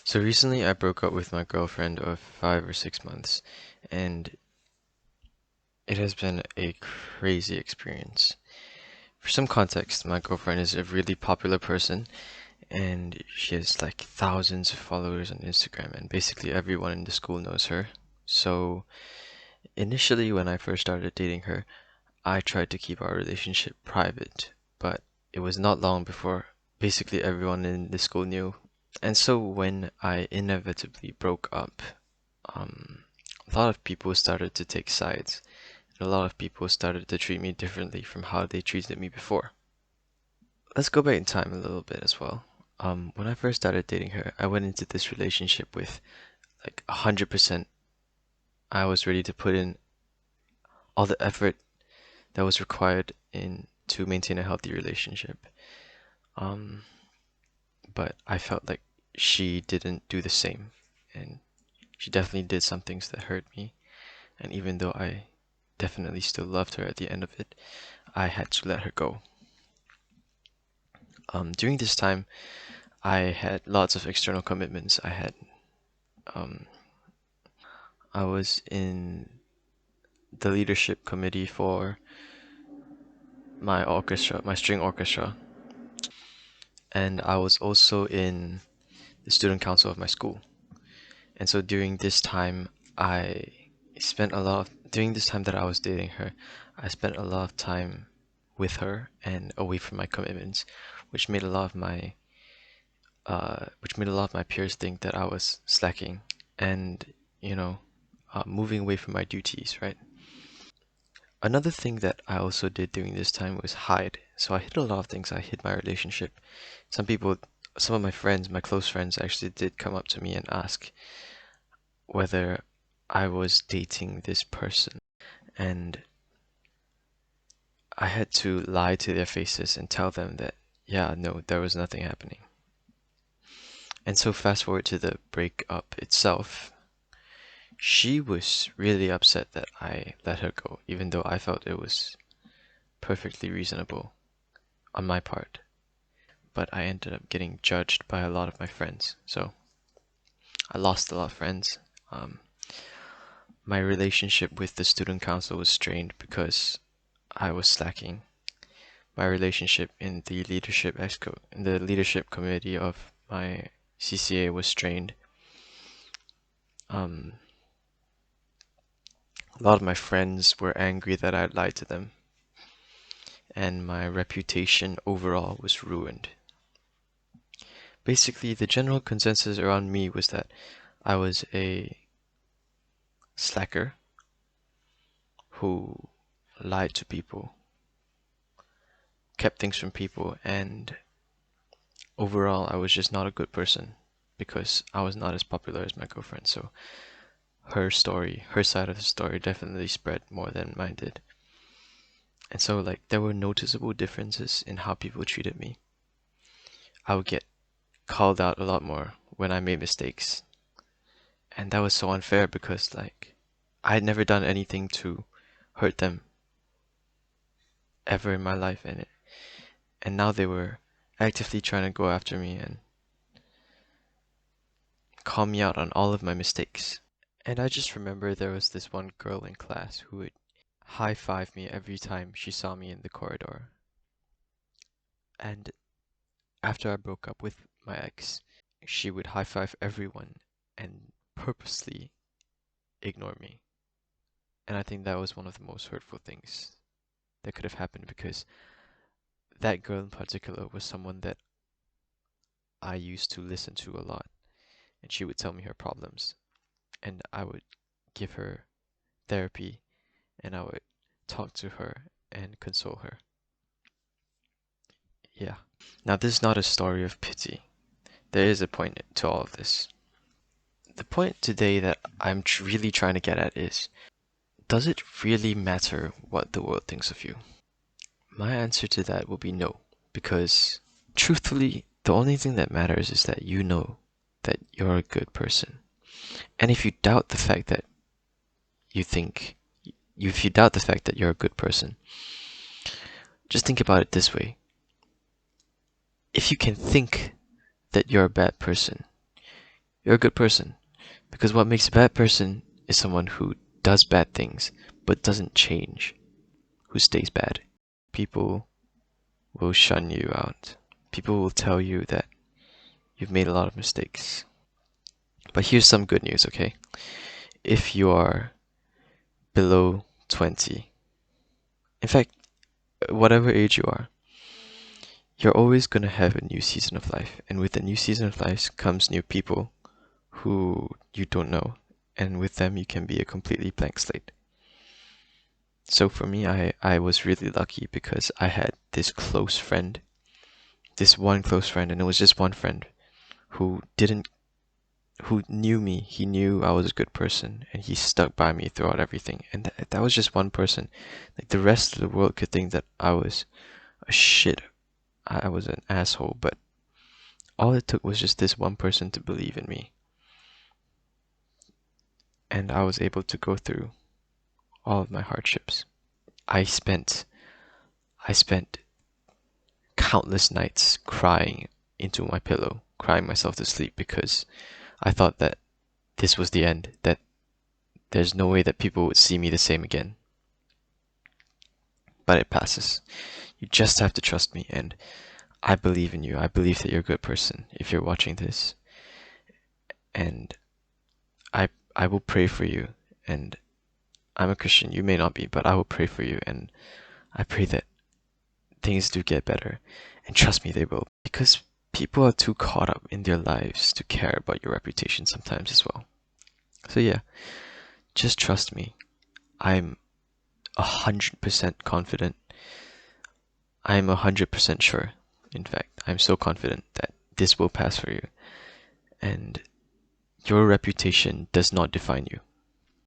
So recently I broke up with my girlfriend of 5 or 6 months, and it has been a crazy experience. For some context, my girlfriend is a really popular person, and she has like thousands of followers on Instagram, and basically everyone in the school knows her. So initially, when I first started dating her, I tried to keep our relationship private, but it was not long before basically everyone in the school knew. And so when I inevitably broke up, um, a lot of people started to take sides, and a lot of people started to treat me differently from how they treated me before. Let's go back in time a little bit as well. When I first started dating her, I went into this relationship with like 100%. I was ready to put in all the effort that was required in to maintain a healthy relationship. Um, but I felt like she didn't do the same, and she definitely did some things that hurt me. And even though I definitely still loved her at the end of it, I had to let her go. During this time, I had lots of external commitments. Um, I was in the leadership committee for my orchestra, my string orchestra, and I was also in the student council of my school. And so during this time, I during this time that I was dating her, I spent a lot of time with her and away from my commitments, which made a lot of my peers think that I was slacking and, you know, moving away from my duties, right? Another thing that I also did during this time was hide. So I hid a lot of things. I hid my relationship. Some people, some of my friends, my close friends, actually did come up to me and ask whether I was dating this person. And I had to lie to their faces and tell them that, yeah, no, there was nothing happening. And so fast forward to the breakup itself. She was really upset that I let her go, even though I felt it was perfectly reasonable on my part. But I ended up getting judged by a lot of my friends. So I lost a lot of friends. Um, my relationship with the student council was strained because I was slacking. My relationship in the leadership committee of my CCA was strained. Um, a lot of my friends were angry that I lied to them, and my reputation overall was ruined. Basically, the general consensus around me was that I was a slacker who lied to people, kept things from people, and overall, I was just not a good person because I was not as popular as my girlfriend. So her side of the story definitely spread more than mine did. And so, like, there were noticeable differences in how people treated me. I would get called out a lot more when I made mistakes. And that was so unfair because, like, I had never done anything to hurt them ever in my life, and now they were actively trying to go after me and call me out on all of my mistakes. And I just remember there was this one girl in class who would high five me every time she saw me in the corridor. And after I broke up with my ex, she would high five everyone and purposely ignore me. And I think that was one of the most hurtful things that could have happened because that girl in particular was someone that I used to listen to a lot. And she would tell me her problems, and I would give her therapy, and I would talk to her and console her. Yeah. Now, this is not a story of pity. There is a point to all of this. The point today that I'm really trying to get at is, does it really matter what the world thinks of you? My answer to that will be no, because truthfully, the only thing that matters is that you know that you're a good person. And if you doubt the fact that you think, if you doubt the fact that you're a good person, just think about it this way. If you can think that you're a bad person, you're a good person. Because what makes a bad person is someone who does bad things but doesn't change, who stays bad. People will shun you out. People will tell you that you've made a lot of mistakes. But here's some good news, okay? If you are below 20, in fact, whatever age you are, you're always going to have a new season of life. And with a new season of life comes new people who you don't know. And with them, you can be a completely blank slate. So for me, I was really lucky because I had this close friend, this one close friend, and it was just one friend who didn't, who knew me. He knew I was a good person, and he stuck by me throughout everything. And that was just one person. Like the rest of the world could think that I was a shit, I was an asshole, but all it took was just this one person to believe in me. And I was able to go through all of my hardships. I spent I spent countless nights crying into my pillow, crying myself to sleep because I thought that this was the end, that there's no way that people would see me the same again. But it passes. You just have to trust me, and I believe in you. I believe that you're a good person if you're watching this. And I will pray for you. And I'm a Christian, you may not be, but I will pray for you, and I pray that things do get better. And trust me, they will. Because people are too caught up in their lives to care about your reputation sometimes as well. So yeah, just trust me. I'm 100% confident. I'm 100% sure. In fact, I'm so confident that this will pass for you. And your reputation does not define you.